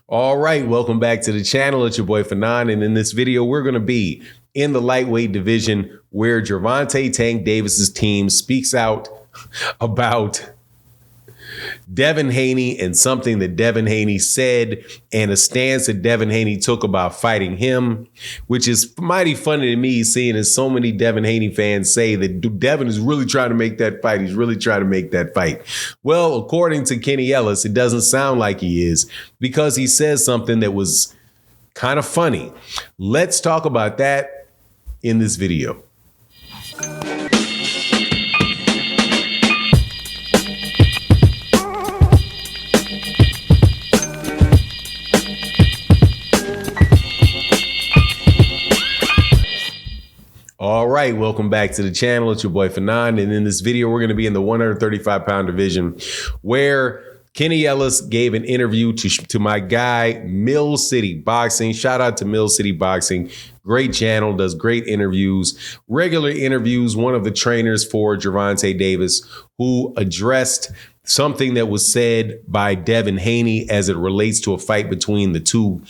All right, welcome back to the channel. It's your boy Fanon, and in this video, we're going to be in the lightweight division where Gervonta Tank Davis's team speaks out about Devin Haney and something that Devin Haney said and a stance that Devin Haney took about fighting him, which is mighty funny to me, seeing as so many Devin Haney fans say that Devin is really trying to make that fight. He's really trying to make that fight. Well, according to Kenny Ellis, it doesn't sound like he is because he says something that was kind of funny. Let's talk about that in this video. All right, welcome back to the channel. It's your boy Fanon, and in this video, we're going to be in the 135-pound division where Kenny Ellis gave an interview to my guy, Mill City Boxing. Shout out to Mill City Boxing. Great channel, does great interviews, regular interviews. One of the trainers for Gervonta Davis, who addressed something that was said by Devin Haney as it relates to a fight between the two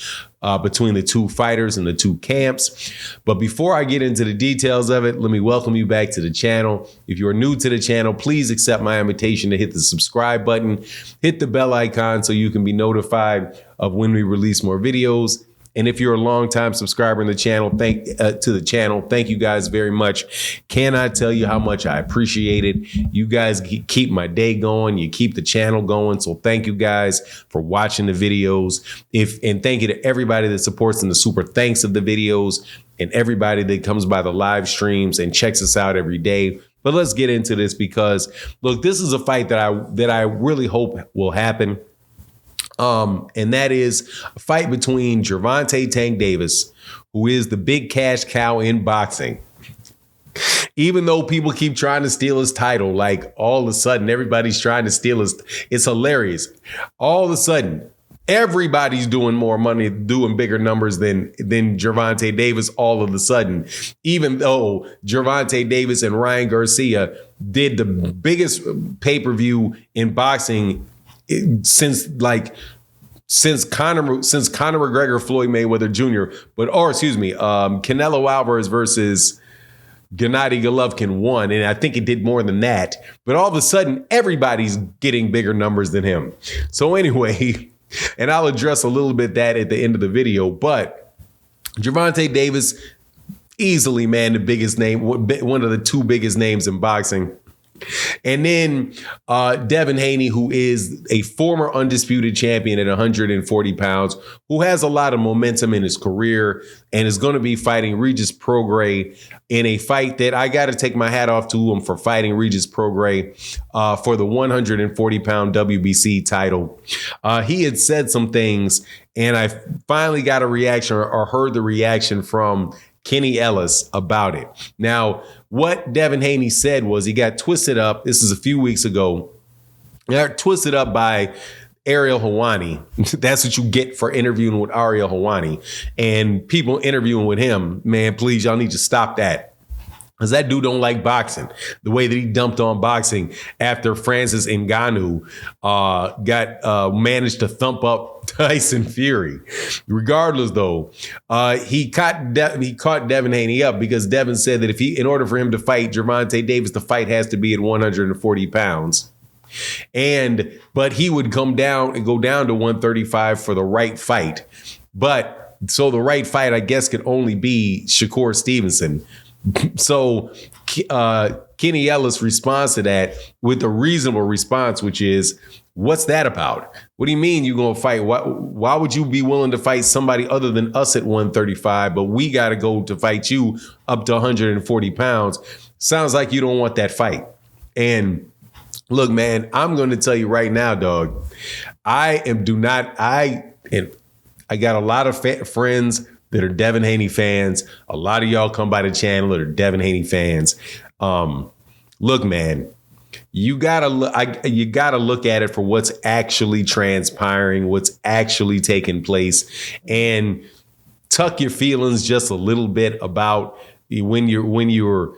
fighters and the two camps. But before I get into the details of it, let me welcome you back to the channel. If you are new to the channel, please accept my invitation to hit the subscribe button, hit the bell icon so you can be notified of when we release more videos. And if you're a longtime subscriber in the channel, thank you guys very much. Cannot tell you how much I appreciate it. You guys keep my day going. You keep the channel going. So thank you guys for watching the videos. And thank you to everybody that supports in the super thanks of the videos and everybody that comes by the live streams and checks us out every day. But let's get into this because, look, this is a fight that I really hope will happen. And that is a fight between Gervonta Tank Davis, who is the big cash cow in boxing. Even though people keep trying to steal his title, like all of a sudden everybody's trying to steal his, it's hilarious. All of a sudden, everybody's doing more money, doing bigger numbers than Gervonta Davis all of a sudden, even though Gervonta Davis and Ryan Garcia did the biggest pay-per-view in boxing since Conor McGregor, Floyd Mayweather Jr., Canelo Alvarez versus Gennady Golovkin won, and I think it did more than that. But all of a sudden, everybody's getting bigger numbers than him. So anyway, and I'll address a little bit that at the end of the video, but Gervonta Davis, easily, man, the biggest name, one of the two biggest names in boxing. And then Devin Haney, who is a former undisputed champion at 140 pounds, who has a lot of momentum in his career and is going to be fighting Regis Prograis in a fight that I got to take my hat off to him for fighting Regis Prograis for the 140-pound WBC title. He had said some things, and I finally got a reaction or heard the reaction from Kenny Ellis about it. Now, what Devin Haney said was he got twisted up. This is a few weeks ago. He got twisted up by Ariel Helwani. That's what you get for interviewing with Ariel Helwani. And people interviewing with him, man, please, y'all need to stop that. Because that dude don't like boxing. The way that he dumped on boxing after Francis Ngannou managed to thump up Tyson Fury. Regardless, though, he caught Devin Haney up because Devin said that in order for him to fight Gervonta Davis, the fight has to be at 140 pounds. But he would go down to 135 for the right fight. But so the right fight, I guess, could only be Shakur Stevenson. So Kenny Ellis responds to that with a reasonable response, which is, what's that about? What do you mean you're going to fight? Why would you be willing to fight somebody other than us at 135, but we got to go to fight you up to 140 pounds? Sounds like you don't want that fight. And look, man, I'm going to tell you right now, dog, I got a lot of friends that are Devin Haney fans. A lot of y'all come by the channel that are Devin Haney fans. Look, man, you gotta look at it for what's actually transpiring, what's actually taking place, and tuck your feelings just a little bit about when you're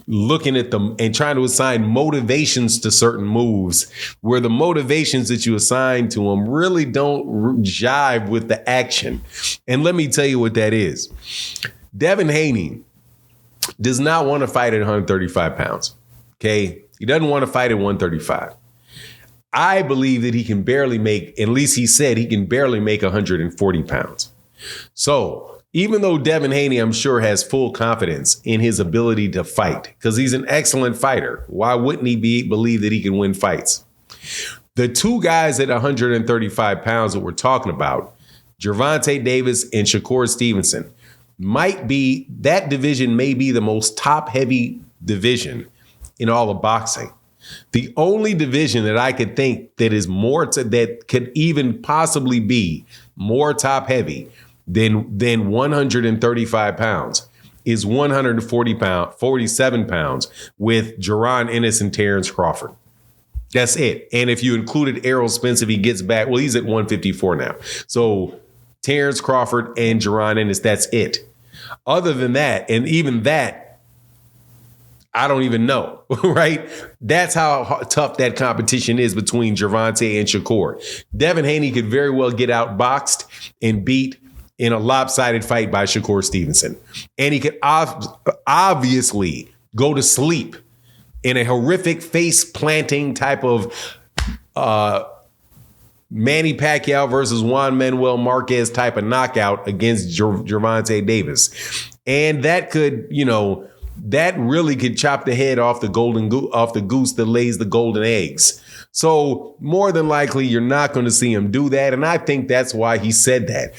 looking at them and trying to assign motivations to certain moves where the motivations that you assign to them really don't jive with the action. And let me tell you what that is. Devin Haney does not want to fight at 135 pounds. Okay. He doesn't want to fight at 135. I believe that he can barely make, at least he said he can barely make 140 pounds. So even though Devin Haney, I'm sure, has full confidence in his ability to fight because he's an excellent fighter, why wouldn't he believe that he can win fights? The two guys at 135 pounds that we're talking about, Gervonta Davis and Shakur Stevenson, that division may be the most top-heavy division in all of boxing. The only division that I could think that is that could even possibly be more top-heavy than 135 pounds is 147 pounds with Jaron Ennis and Terrence Crawford. That's it. And if you included Errol Spence, if he gets back, well, he's at 154 now. So Terrence Crawford and Jaron Ennis, that's it. Other than that, and even that, I don't even know, right? That's how tough that competition is between Gervonta and Shakur. Devin Haney could very well get outboxed and beat in a lopsided fight by Shakur Stevenson. And he could obviously go to sleep in a horrific face-planting type of Manny Pacquiao versus Juan Manuel Marquez type of knockout against Gervonta Davis. And that could, that really could chop the head off the goose that lays the golden eggs. So more than likely, you're not going to see him do that. And I think that's why he said that.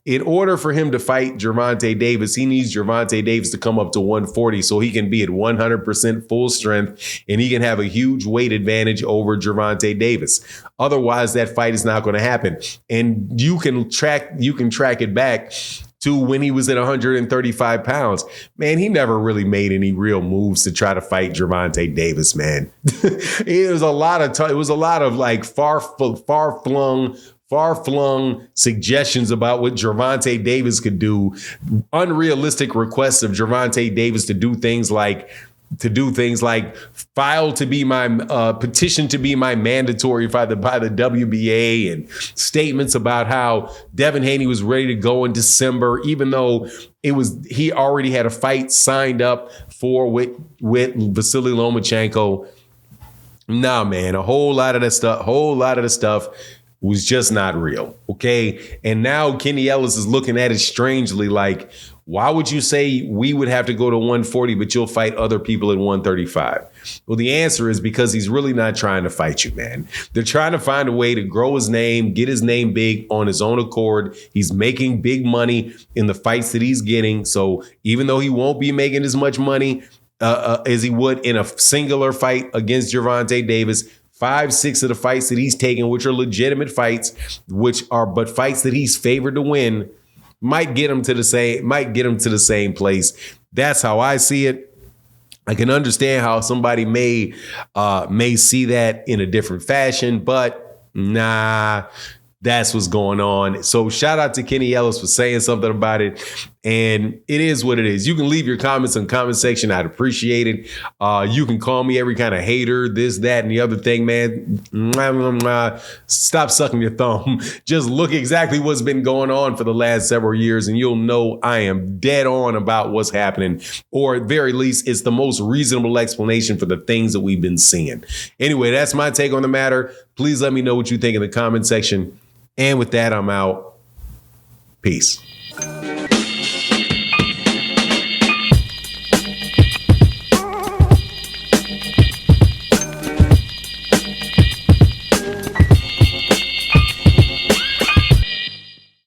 In order for him to fight Gervonta Davis, he needs Gervonta Davis to come up to 140 so he can be at 100% full strength and he can have a huge weight advantage over Gervonta Davis. Otherwise, that fight is not going to happen. And you can track it back to when he was at 135 pounds. Man, he never really made any real moves to try to fight Gervonta Davis, man. It was a lot of like far-flung suggestions about what Gervonta Davis could do, unrealistic requests of Gervonta Davis to do things like petition to be my mandatory by the WBA, and statements about how Devin Haney was ready to go in December, even though he already had a fight signed up with Vasily Lomachenko. Nah, man, a whole lot of the stuff was just not real. Okay. And now Kenny Ellis is looking at it strangely like, why would you say we would have to go to 140, but you'll fight other people at 135? Well, the answer is because he's really not trying to fight you, man. They're trying to find a way to grow his name, get his name big on his own accord. He's making big money in the fights that he's getting. So even though he won't be making as much money as he would in a singular fight against Gervonta Davis, 5-6 of the fights that he's taken, which are legitimate fights, but fights that he's favored to win, might get him to the same place. That's how I see it. I can understand how somebody may see that in a different fashion, but nah, that's what's going on. So shout out to Kenny Ellis for saying something about it. And it is what it is. You can leave your comments in the comment section. I'd appreciate it. You can call me every kind of hater, this, that, and the other thing, man. Stop sucking your thumb. Just look exactly what's been going on for the last several years, and you'll know I am dead on about what's happening. Or at very least, it's the most reasonable explanation for the things that we've been seeing. Anyway, that's my take on the matter. Please let me know what you think in the comment section. And with that, I'm out. Peace.